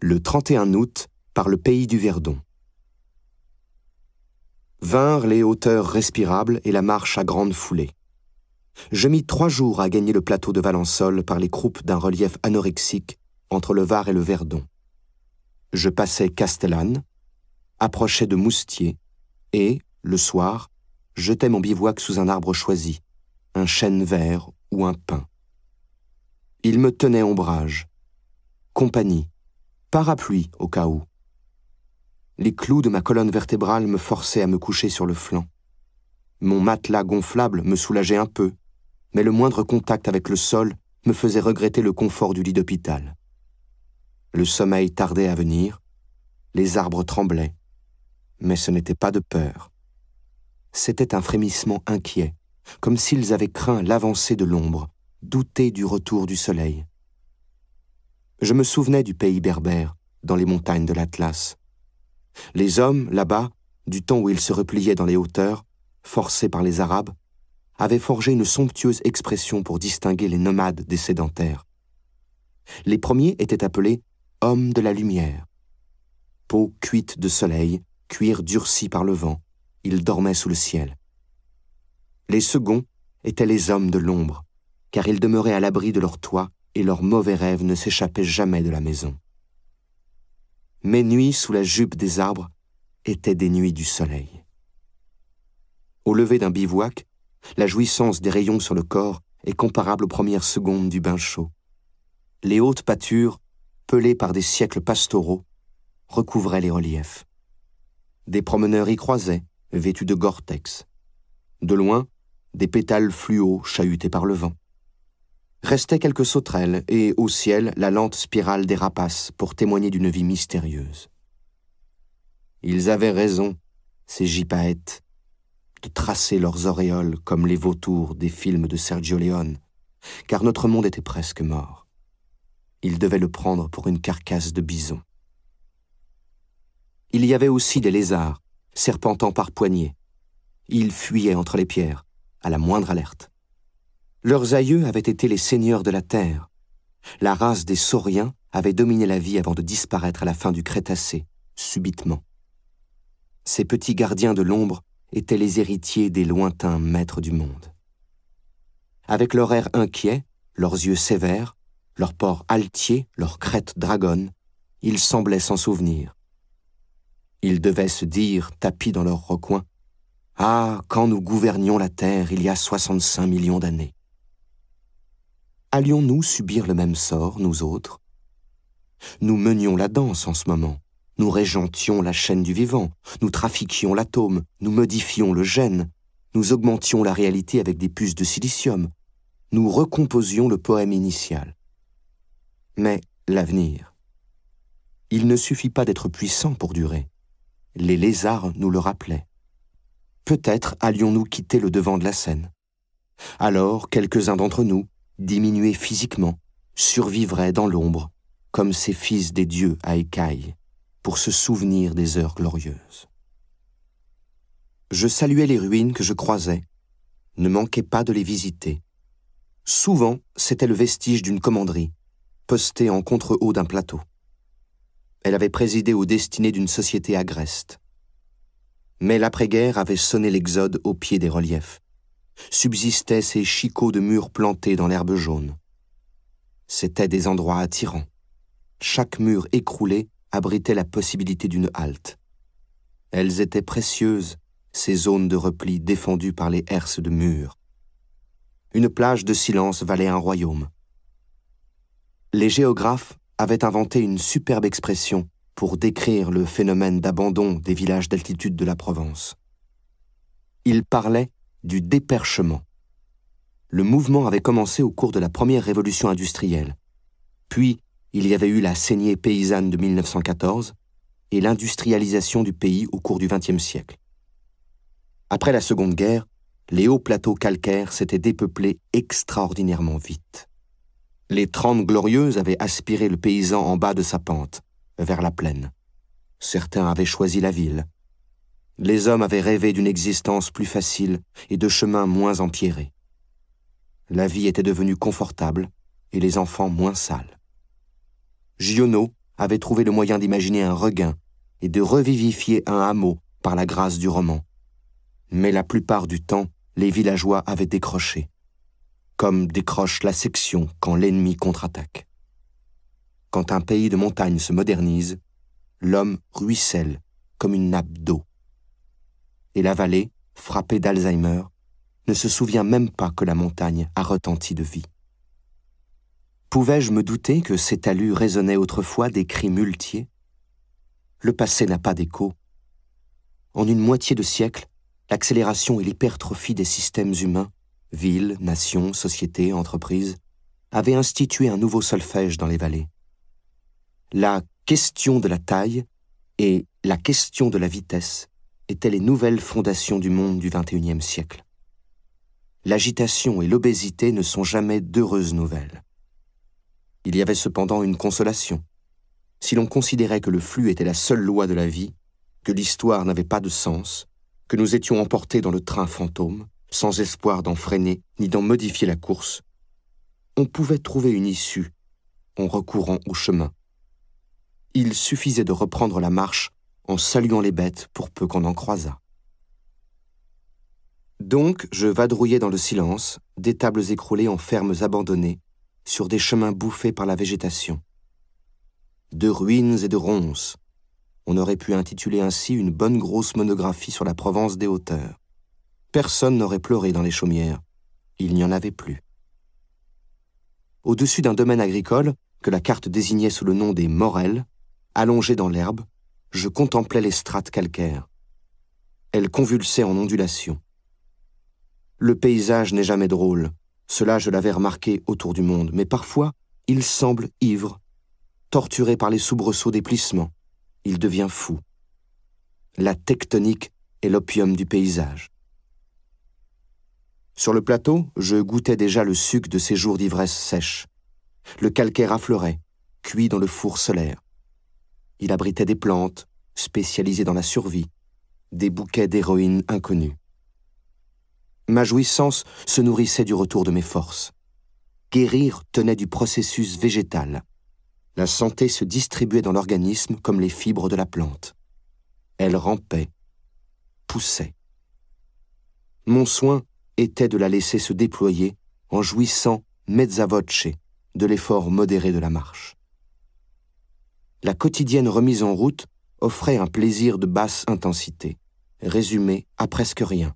le 31 août, par le pays du Verdon. Vinrent les hauteurs respirables et la marche à grande foulée. Je mis 3 jours à gagner le plateau de Valençol par les croupes d'un relief anorexique entre le Var et le Verdon. Je passais Castellane, approchais de Moustier et, le soir, jetais mon bivouac sous un arbre choisi, un chêne vert ou un pin. Il me tenait ombrage, compagnie, parapluie au cas où. Les clous de ma colonne vertébrale me forçaient à me coucher sur le flanc. Mon matelas gonflable me soulageait un peu, mais le moindre contact avec le sol me faisait regretter le confort du lit d'hôpital. Le sommeil tardait à venir, les arbres tremblaient, mais ce n'était pas de peur. C'était un frémissement inquiet, comme s'ils avaient craint l'avancée de l'ombre, douté du retour du soleil. Je me souvenais du pays berbère, dans les montagnes de l'Atlas. Les hommes, là-bas, du temps où ils se repliaient dans les hauteurs, forcés par les Arabes, avaient forgé une somptueuse expression pour distinguer les nomades des sédentaires. Les premiers étaient appelés « hommes de la lumière ». Peau cuite de soleil, cuir durci par le vent, ils dormaient sous le ciel. Les seconds étaient les hommes de l'ombre, car ils demeuraient à l'abri de leur toit et leurs mauvais rêves ne s'échappaient jamais de la maison. Mes nuits sous la jupe des arbres étaient des nuits du soleil. Au lever d'un bivouac, la jouissance des rayons sur le corps est comparable aux premières secondes du bain chaud. Les hautes pâtures, pelées par des siècles pastoraux, recouvraient les reliefs. Des promeneurs y croisaient, vêtus de Gore-Tex. De loin, des pétales fluo chahutés par le vent. Restaient quelques sauterelles et, au ciel, la lente spirale des rapaces pour témoigner d'une vie mystérieuse. Ils avaient raison, ces gypaètes, de tracer leurs auréoles comme les vautours des films de Sergio Leone, car notre monde était presque mort. Ils devaient le prendre pour une carcasse de bison. Il y avait aussi des lézards, serpentant par poignées. Ils fuyaient entre les pierres, à la moindre alerte. Leurs aïeux avaient été les seigneurs de la terre. La race des sauriens avait dominé la vie avant de disparaître à la fin du Crétacé, subitement. Ces petits gardiens de l'ombre étaient les héritiers des lointains maîtres du monde. Avec leur air inquiet, leurs yeux sévères, leur port altier, leur crête dragonne, ils semblaient s'en souvenir. Ils devaient se dire, tapis dans leur recoin, « Ah, quand nous gouvernions la terre il y a 65 millions d'années !» Allions-nous subir le même sort, nous autres? Nous menions la danse en ce moment, nous régentions la chaîne du vivant, nous trafiquions l'atome, nous modifions le gène, nous augmentions la réalité avec des puces de silicium, nous recomposions le poème initial. Mais l'avenir. Il ne suffit pas d'être puissant pour durer. Les lézards nous le rappelaient. Peut-être allions-nous quitter le devant de la scène. Alors, quelques-uns d'entre nous, diminués physiquement, survivraient dans l'ombre, comme ces fils des dieux à écailles, pour se souvenir des heures glorieuses. Je saluais les ruines que je croisais, ne manquais pas de les visiter. Souvent, c'était le vestige d'une commanderie, postée en contre-haut d'un plateau. Elle avait présidé aux destinées d'une société agreste. Mais l'après-guerre avait sonné l'exode au pied des reliefs. Subsistaient ces chicots de murs plantés dans l'herbe jaune. C'étaient des endroits attirants. Chaque mur écroulé abritait la possibilité d'une halte. Elles étaient précieuses, ces zones de repli défendues par les herses de murs. Une plage de silence valait un royaume. Les géographes avaient inventé une superbe expression pour décrire le phénomène d'abandon des villages d'altitude de la Provence. Ils parlaient du déperchement. Le mouvement avait commencé au cours de la première révolution industrielle. Puis, il y avait eu la saignée paysanne de 1914 et l'industrialisation du pays au cours du XXe siècle. Après la Seconde Guerre, les hauts plateaux calcaires s'étaient dépeuplés extraordinairement vite. Les 30 glorieuses avaient aspiré le paysan en bas de sa pente, vers la plaine. Certains avaient choisi la ville. Les hommes avaient rêvé d'une existence plus facile et de chemins moins empierrés. La vie était devenue confortable et les enfants moins sales. Giono avait trouvé le moyen d'imaginer un regain et de revivifier un hameau par la grâce du roman. Mais la plupart du temps, les villageois avaient décroché, comme décroche la section quand l'ennemi contre-attaque. Quand un pays de montagne se modernise, l'homme ruisselle comme une nappe d'eau. Et la vallée, frappée d'Alzheimer, ne se souvient même pas que la montagne a retenti de vie. Pouvais-je me douter que ces talus résonnaient autrefois des cris muletiers? Le passé n'a pas d'écho. En une moitié de siècle, l'accélération et l'hypertrophie des systèmes humains, villes, nations, sociétés, entreprises, avaient institué un nouveau solfège dans les vallées. La question de la taille et la question de la vitesse étaient les nouvelles fondations du monde du XXIe siècle. L'agitation et l'obésité ne sont jamais d'heureuses nouvelles. Il y avait cependant une consolation. Si l'on considérait que le flux était la seule loi de la vie, que l'histoire n'avait pas de sens, que nous étions emportés dans le train fantôme, sans espoir d'en freiner ni d'en modifier la course, on pouvait trouver une issue en recourant au chemin. Il suffisait de reprendre la marche en saluant les bêtes pour peu qu'on en croisât. Donc, je vadrouillais dans le silence, des tables écroulées en fermes abandonnées, sur des chemins bouffés par la végétation. De ruines et de ronces, on aurait pu intituler ainsi une bonne grosse monographie sur la Provence des hauteurs. Personne n'aurait pleuré dans les chaumières, il n'y en avait plus. Au-dessus d'un domaine agricole, que la carte désignait sous le nom des Morelles, allongé dans l'herbe, je contemplais les strates calcaires. Elles convulsaient en ondulations. Le paysage n'est jamais drôle, cela je l'avais remarqué autour du monde, mais parfois il semble ivre, torturé par les soubresauts des plissements, il devient fou. La tectonique est l'opium du paysage. Sur le plateau, je goûtais déjà le suc de ces jours d'ivresse sèche. Le calcaire affleurait, cuit dans le four solaire. Il abritait des plantes, spécialisées dans la survie, des bouquets d'héroïnes inconnues. Ma jouissance se nourrissait du retour de mes forces. Guérir tenait du processus végétal. La santé se distribuait dans l'organisme comme les fibres de la plante. Elle rampait, poussait. Mon soin était de la laisser se déployer en jouissant mezza voce de l'effort modéré de la marche. La quotidienne remise en route offrait un plaisir de basse intensité, résumé à presque rien.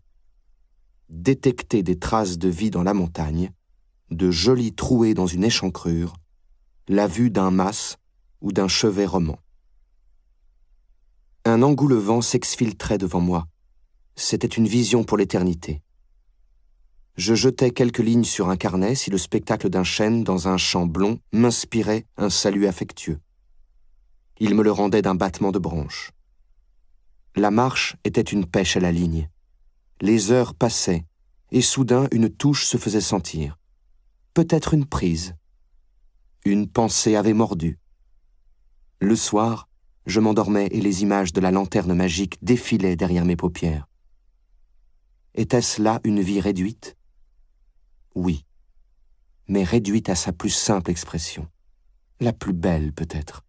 Détecter des traces de vie dans la montagne, de jolies trouées dans une échancrure, la vue d'un mas ou d'un chevet roman. Un engoulevent s'exfiltrait devant moi. C'était une vision pour l'éternité. Je jetais quelques lignes sur un carnet si le spectacle d'un chêne dans un champ blond m'inspirait un salut affectueux. Il me le rendait d'un battement de branches. La marche était une pêche à la ligne. Les heures passaient, et soudain une touche se faisait sentir. Peut-être une prise. Une pensée avait mordu. Le soir, je m'endormais et les images de la lanterne magique défilaient derrière mes paupières. Était-ce là une vie réduite? Oui, mais réduite à sa plus simple expression. La plus belle, peut-être.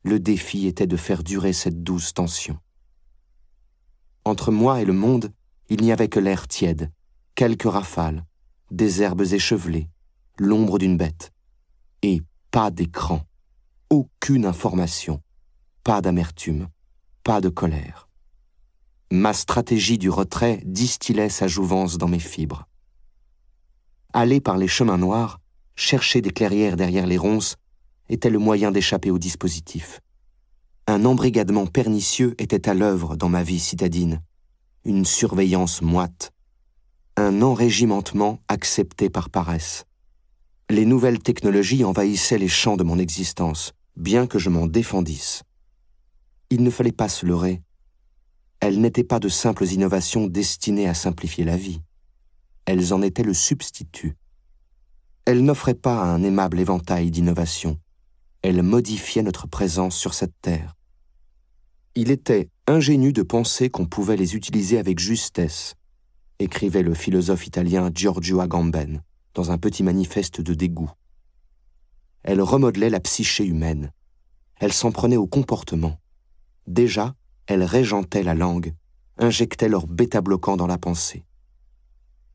Le défi était de faire durer cette douce tension. Entre moi et le monde, il n'y avait que l'air tiède, quelques rafales, des herbes échevelées, l'ombre d'une bête. Et pas d'écran, aucune information, pas d'amertume, pas de colère. Ma stratégie du retrait distillait sa jouvence dans mes fibres. Aller par les chemins noirs, chercher des clairières derrière les ronces, était le moyen d'échapper au dispositif. Un embrigadement pernicieux était à l'œuvre dans ma vie citadine, une surveillance moite, un enrégimentement accepté par paresse. Les nouvelles technologies envahissaient les champs de mon existence, bien que je m'en défendisse. Il ne fallait pas se leurrer. Elles n'étaient pas de simples innovations destinées à simplifier la vie. Elles en étaient le substitut. Elles n'offraient pas un aimable éventail d'innovations. Elles modifiaient notre présence sur cette terre. Il était ingénu de penser qu'on pouvait les utiliser avec justesse, écrivait le philosophe italien Giorgio Agamben dans un petit manifeste de dégoût. Elles remodelaient la psyché humaine, elles s'en prenaient au comportement. Déjà, elles régentaient la langue, injectaient leur bêta-bloquant dans la pensée.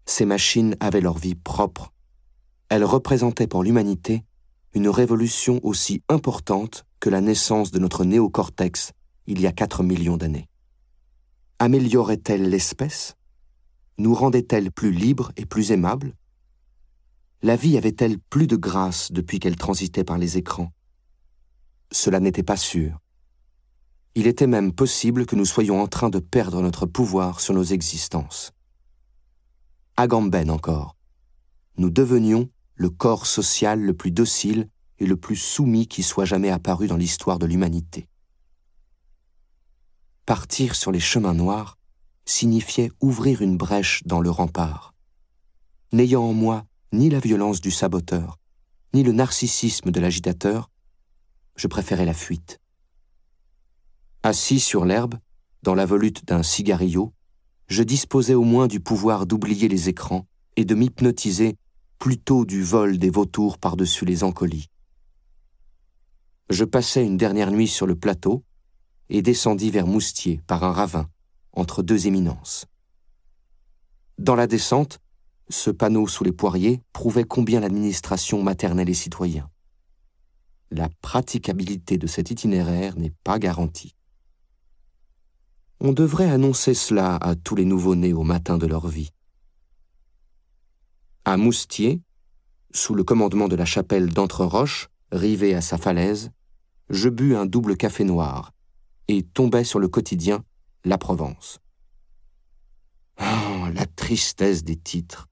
Ces machines avaient leur vie propre. Elles représentaient pour l'humanité une révolution aussi importante que la naissance de notre néocortex il y a 4 millions d'années. Améliorait-elle l'espèce? Nous rendait-elle plus libres et plus aimables? La vie avait-elle plus de grâce depuis qu'elle transitait par les écrans? Cela n'était pas sûr. Il était même possible que nous soyons en train de perdre notre pouvoir sur nos existences. Agamben encore. Nous devenions le corps social le plus docile et le plus soumis qui soit jamais apparu dans l'histoire de l'humanité. Partir sur les chemins noirs signifiait ouvrir une brèche dans le rempart. N'ayant en moi ni la violence du saboteur, ni le narcissisme de l'agitateur, je préférais la fuite. Assis sur l'herbe, dans la volute d'un cigarillo, je disposais au moins du pouvoir d'oublier les écrans et de m'hypnotiser plutôt du vol des vautours par-dessus les encolis. Je passai une dernière nuit sur le plateau et descendis vers Moustier par un ravin, entre 2 éminences. Dans la descente, ce panneau sous les poiriers prouvait combien l'administration maternait les citoyens. La praticabilité de cet itinéraire n'est pas garantie. On devrait annoncer cela à tous les nouveau-nés au matin de leur vie. À Moustier, sous le commandement de la chapelle d'Entreroches, rivée à sa falaise, je bus un double café noir et tombais sur le quotidien La Provence. Oh, la tristesse des titres.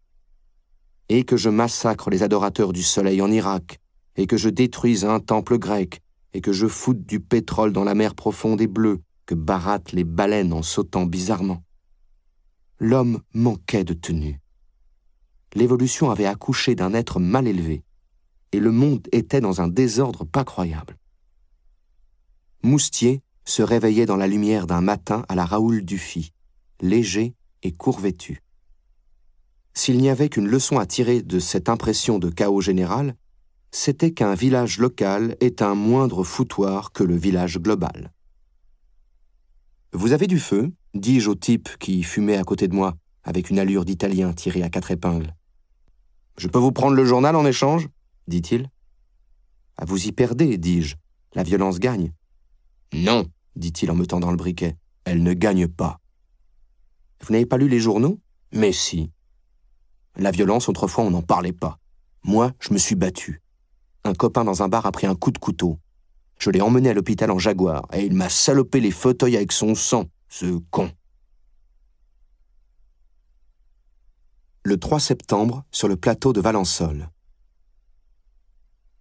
Et que je massacre les adorateurs du soleil en Irak, et que je détruise un temple grec, et que je foute du pétrole dans la mer profonde et bleue, que barattent les baleines en sautant bizarrement. L'homme manquait de tenue. L'évolution avait accouché d'un être mal élevé, et le monde était dans un désordre pas croyable. Moustier se réveillait dans la lumière d'un matin à la Raoul Dufy, léger et court vêtu. S'il n'y avait qu'une leçon à tirer de cette impression de chaos général, c'était qu'un village local est un moindre foutoir que le village global. « Vous avez du feu ?» dis-je au type qui fumait à côté de moi, avec une allure d'Italien tiré à 4 épingles. « Je peux vous prendre le journal en échange ?» dit-il. « Ah, vous y perdez, dis-je. La violence gagne. »« Non, dit-il en me tendant le briquet. Elle ne gagne pas. »« Vous n'avez pas lu les journaux ? » ?»« Mais si. La violence, autrefois, on n'en parlait pas. Moi, je me suis battu. Un copain dans un bar a pris un coup de couteau. Je l'ai emmené à l'hôpital en Jaguar, et il m'a salopé les fauteuils avec son sang, ce con. Le 3 septembre, sur le plateau de Valençol.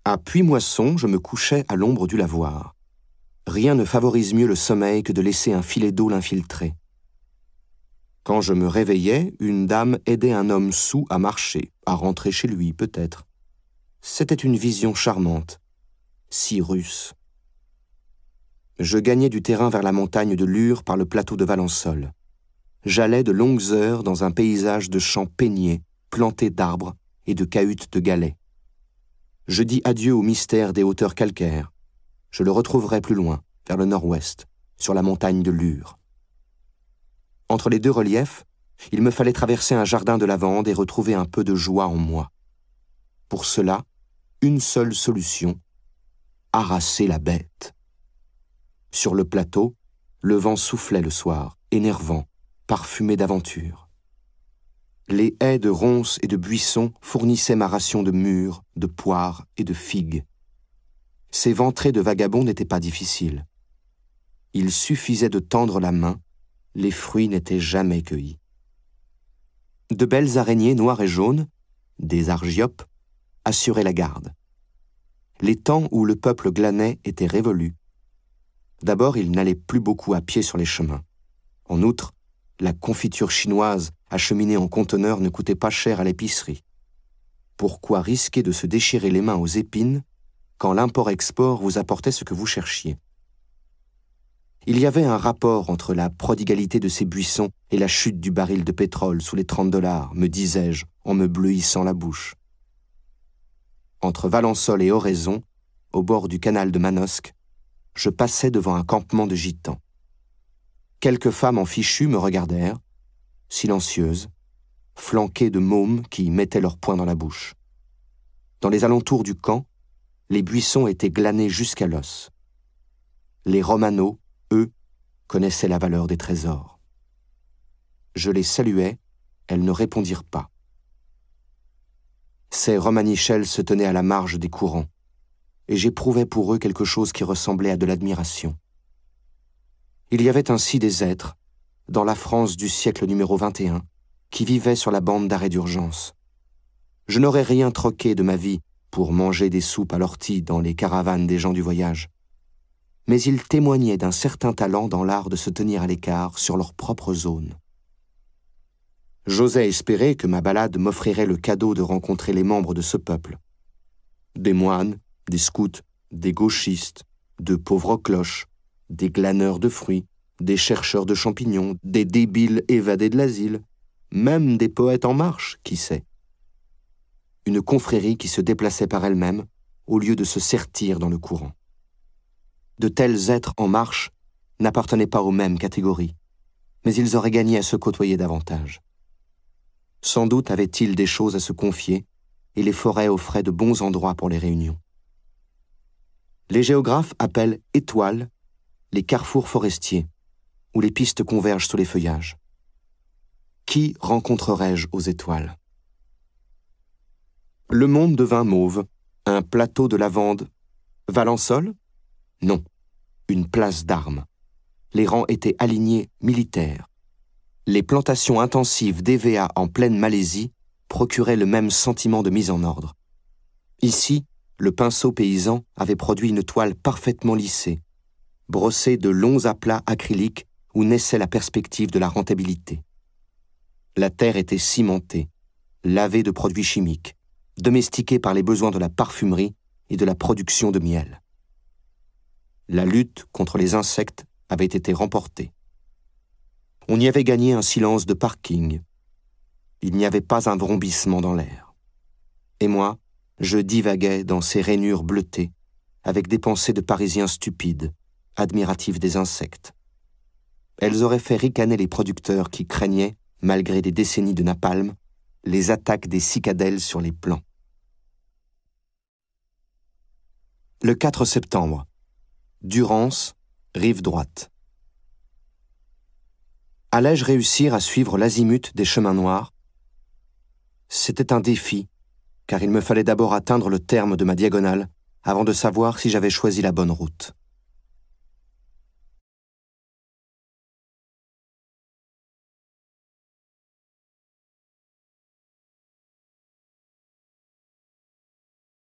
À Puy-Moisson, je me couchais à l'ombre du lavoir. Rien ne favorise mieux le sommeil que de laisser un filet d'eau l'infiltrer. Quand je me réveillais, une dame aidait un homme saoul à marcher, à rentrer chez lui peut-être. C'était une vision charmante, si russe. Je gagnais du terrain vers la montagne de Lure par le plateau de Valençol. J'allais de longues heures dans un paysage de champs peignés, plantés d'arbres et de cahutes de galets. Je dis adieu au mystère des hauteurs calcaires. Je le retrouverai plus loin, vers le nord-ouest, sur la montagne de Lure. Entre les 2 reliefs, il me fallait traverser un jardin de lavande et retrouver un peu de joie en moi. Pour cela, une seule solution, harasser la bête. Sur le plateau, le vent soufflait le soir, énervant, parfumé d'aventure. Les haies de ronces et de buissons fournissaient ma ration de mûres, de poires et de figues. Ces ventrées de vagabonds n'étaient pas difficiles. Il suffisait de tendre la main, les fruits n'étaient jamais cueillis. De belles araignées noires et jaunes, des argiopes, assuraient la garde. Les temps où le peuple glanait étaient révolus. D'abord, il n'allait plus beaucoup à pied sur les chemins. En outre, la confiture chinoise acheminée en conteneurs ne coûtait pas cher à l'épicerie. Pourquoi risquer de se déchirer les mains aux épines quand l'import-export vous apportait ce que vous cherchiez? Il y avait un rapport entre la prodigalité de ces buissons et la chute du baril de pétrole sous les $30, me disais-je, en me bleuissant la bouche. Entre Valençol et Oraison, au bord du canal de Manosque, je passais devant un campement de gitans. Quelques femmes en fichu me regardèrent, silencieuses, flanquées de mômes qui mettaient leurs poings dans la bouche. Dans les alentours du camp, les buissons étaient glanés jusqu'à l'os. Les Romanos, eux, connaissaient la valeur des trésors. Je les saluais, elles ne répondirent pas. Ces Romanichels se tenaient à la marge des courants, et j'éprouvais pour eux quelque chose qui ressemblait à de l'admiration. Il y avait ainsi des êtres, dans la France du siècle numéro 21, qui vivaient sur la bande d'arrêt d'urgence. Je n'aurais rien troqué de ma vie pour manger des soupes à l'ortie dans les caravanes des gens du voyage. Mais ils témoignaient d'un certain talent dans l'art de se tenir à l'écart sur leur propre zone. J'osais espérer que ma balade m'offrirait le cadeau de rencontrer les membres de ce peuple. Des moines, des scouts, des gauchistes, de pauvres cloches, des glaneurs de fruits, des chercheurs de champignons, des débiles évadés de l'asile, même des poètes en marche, qui sait. Une confrérie qui se déplaçait par elle-même au lieu de se sertir dans le courant. De tels êtres en marche n'appartenaient pas aux mêmes catégories, mais ils auraient gagné à se côtoyer davantage. Sans doute avaient-ils des choses à se confier, et les forêts offraient de bons endroits pour les réunions. Les géographes appellent étoiles les carrefours forestiers, où les pistes convergent sous les feuillages. Qui rencontrerais-je aux étoiles? Le monde devint mauve, un plateau de lavande. Valençol? Non, une place d'armes. Les rangs étaient alignés militaires. Les plantations intensives d'EVA en pleine Malaisie procuraient le même sentiment de mise en ordre. Ici, le pinceau paysan avait produit une toile parfaitement lissée, brossée de longs aplats acryliques où naissait la perspective de la rentabilité. La terre était cimentée, lavée de produits chimiques, domestiquée par les besoins de la parfumerie et de la production de miel. La lutte contre les insectes avait été remportée. On y avait gagné un silence de parking. Il n'y avait pas un vrombissement dans l'air. Et moi, je divaguais dans ces rainures bleutées, avec des pensées de Parisiens stupides, admiratifs des insectes. Elles auraient fait ricaner les producteurs qui craignaient, malgré des décennies de napalm, les attaques des cicadelles sur les plants. Le 4 septembre. Durance, rive droite. Allais-je réussir à suivre l'azimut des chemins noirs? C'était un défi, car il me fallait d'abord atteindre le terme de ma diagonale avant de savoir si j'avais choisi la bonne route.